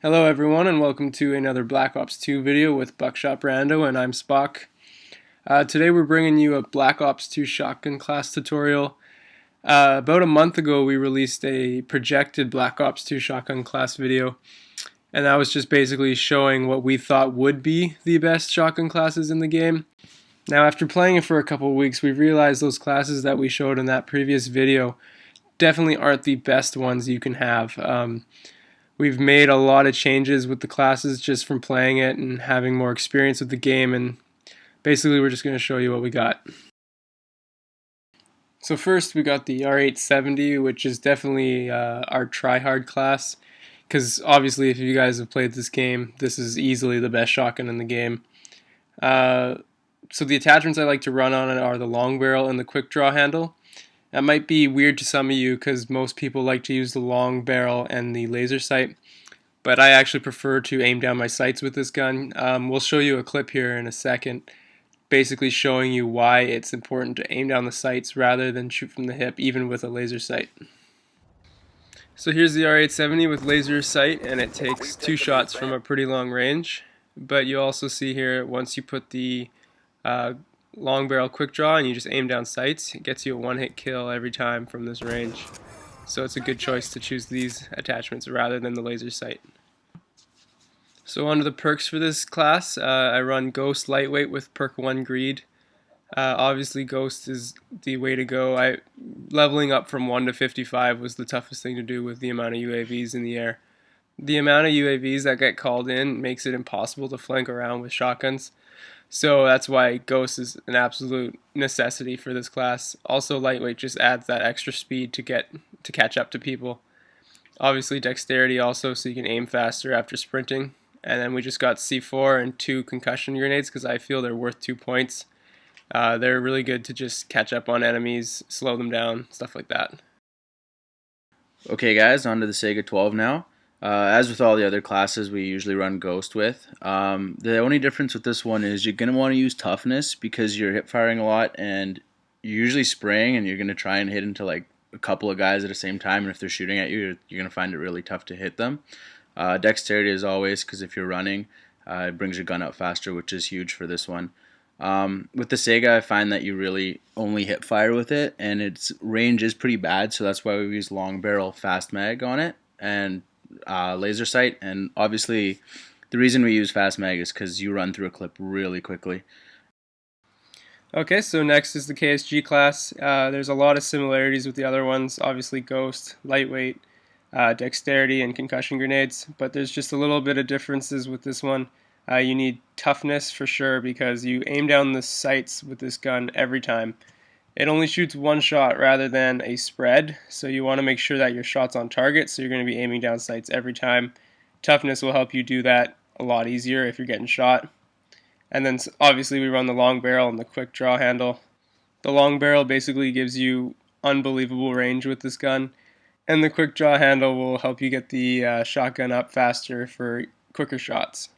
Hello everyone and welcome to another Black Ops 2 video with Buckshot Brando, and I'm Spock. Today we're bringing you a Black Ops 2 shotgun class tutorial. About a month ago we released a projected Black Ops 2 shotgun class video, and that was just basically showing what we thought would be the best shotgun classes in the game. Now after playing it for a couple of weeks, we realized those classes that we showed in that previous video definitely aren't the best ones you can have. We've made a lot of changes with the classes just from playing it and having more experience with the game, and basically we're just going to show you what we got. So first we got the R870, which is definitely our try-hard class, because obviously if you guys have played this game, this is easily the best shotgun in the game. So the attachments I like to run on it are the long barrel and the quick draw handle. That might be weird to some of you because most people like to use the long barrel and the laser sight, but I actually prefer to aim down my sights with this gun. We'll show you a clip here in a second, basically showing you why it's important to aim down the sights rather than shoot from the hip, even with a laser sight. So here's the R870 with laser sight, and it takes 2 shots from a pretty long range. But you also see here, once you put the long barrel quick draw and you just aim down sights, it gets you a one-hit kill every time from this range. So it's a good choice to choose these attachments rather than the laser sight. So under the perks for this class, I run Ghost Lightweight with perk 1 Greed. Obviously Ghost is the way to go. Leveling up from 1 to 55 was the toughest thing to do with the amount of UAVs in the air. The amount of UAVs that get called in makes it impossible to flank around with shotguns. So that's why Ghost is an absolute necessity for this class. Also Lightweight just adds that extra speed to catch up to people. Obviously Dexterity also, so you can aim faster after sprinting. And then we just got C4 and 2 concussion grenades because I feel they're worth 2 points. They're really good to just catch up on enemies, slow them down, stuff like that. Okay guys, on to the Saiga 12 now. As with all the other classes we usually run Ghost with, the only difference with this one is you're going to want to use Toughness because you're hip firing a lot and you're usually spraying and you're going to try and hit into like a couple of guys at the same time, and if they're shooting at you, you're going to find it really tough to hit them. Dexterity as always, because if you're running, it brings your gun up faster, which is huge for this one. With the Saiga, I find that you really only hip fire with it, and its range is pretty bad, so that's why we use long barrel fast mag on it and laser sight. And obviously, the reason we use fast mag is because you run through a clip really quickly. Okay, so next is the KSG class. There's a lot of similarities with the other ones. Obviously Ghost, Lightweight, Dexterity, and concussion grenades, but there's just a little bit of differences with this one. You need toughness for sure because you aim down the sights with this gun every time. It only shoots one shot rather than a spread, so you want to make sure that your shot's on target, so you're going to be aiming down sights every time. Toughness will help you do that a lot easier if you're getting shot. And then obviously we run the long barrel and the quick draw handle. The long barrel basically gives you unbelievable range with this gun, and the quick draw handle will help you get the shotgun up faster for quicker shots.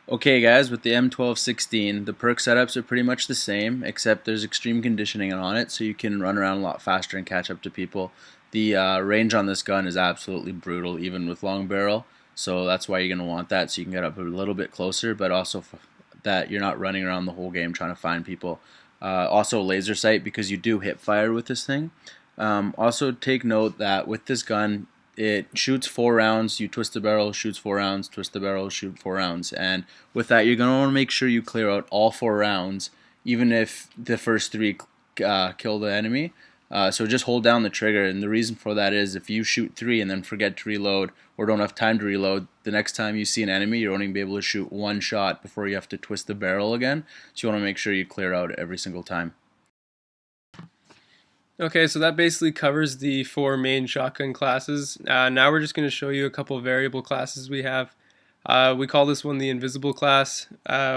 Okay guys, with the M1216, the perk setups are pretty much the same, except there's extreme conditioning on it, so you can run around a lot faster and catch up to people. The range on this gun is absolutely brutal, even with long barrel, so that's why you're going to want that, so you can get up a little bit closer, but also that you're not running around the whole game trying to find people. Also laser sight, because you do hip fire with this thing. Also take note that with this gun, it shoots 4 rounds, you twist the barrel, shoots 4 rounds, twist the barrel, shoot 4 rounds, and with that you're going to want to make sure you clear out all 4 rounds, even if the first 3 kill the enemy. So just hold down the trigger, and the reason for that is if you shoot 3 and then forget to reload or don't have time to reload, the next time you see an enemy you're only going to be able to shoot 1 shot before you have to twist the barrel again, so you want to make sure you clear out every single time. Okay, so that basically covers the 4 main shotgun classes. Now we're just going to show you a couple variable classes we have. We call this one the invisible class.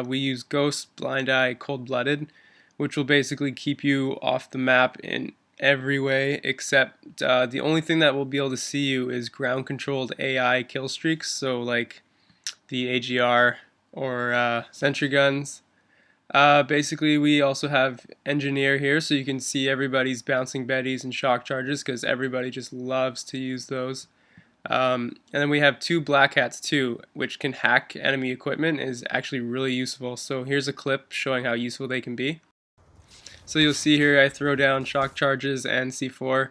We use Ghost, Blind Eye, Cold Blooded, which will basically keep you off the map in every way, except the only thing that will be able to see you is ground controlled AI kill streaks, so like the AGR or sentry guns. Basically, we also have Engineer here, so you can see everybody's bouncing betties and shock charges because everybody just loves to use those. And then we have two black hats too, which can hack enemy equipment, is actually really useful. So here's a clip showing how useful they can be. So you'll see here I throw down shock charges and C4,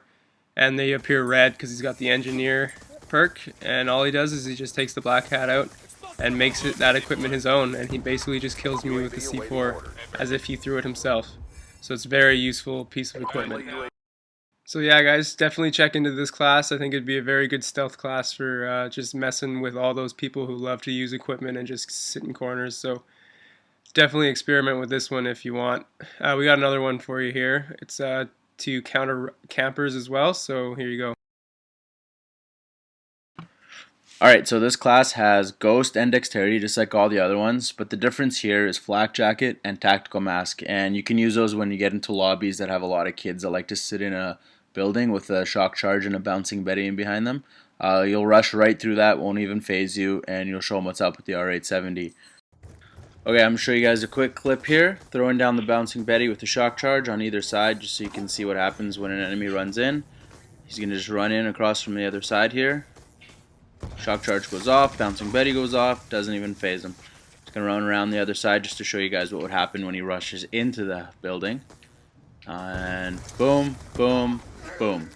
and they appear red because he's got the engineer perk, and all he does is he just takes the black hat out and makes that equipment his own, and he basically just kills me with the C4 as if he threw it himself. So it's a very useful piece of equipment. So yeah, guys, definitely check into this class. I think it'd be a very good stealth class for just messing with all those people who love to use equipment and just sit in corners. So definitely experiment with this one if you want. We got another one for you here. It's to counter campers as well, so here you go. Alright, so this class has Ghost and Dexterity just like all the other ones, but the difference here is Flak Jacket and Tactical Mask, and you can use those when you get into lobbies that have a lot of kids that like to sit in a building with a shock charge and a bouncing Betty in behind them. You'll rush right through that, won't even phase you, and you'll show them what's up with the R870. Okay, I'm going to show you guys a quick clip here, throwing down the bouncing Betty with the shock charge on either side just so you can see what happens when an enemy runs in. He's going to just run in across from the other side here. Shock charge goes off, bouncing Betty goes off, doesn't even phase him. Just going to run around the other side just to show you guys what would happen when he rushes into the building. And boom, boom, boom.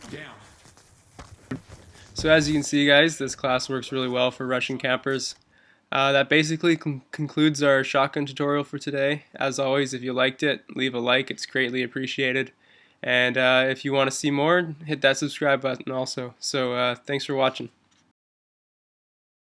So as you can see, guys, this class works really well for Russian campers. That basically concludes our shotgun tutorial for today. As always, if you liked it, leave a like, it's greatly appreciated. And if you want to see more, hit that subscribe button also. So thanks for watching.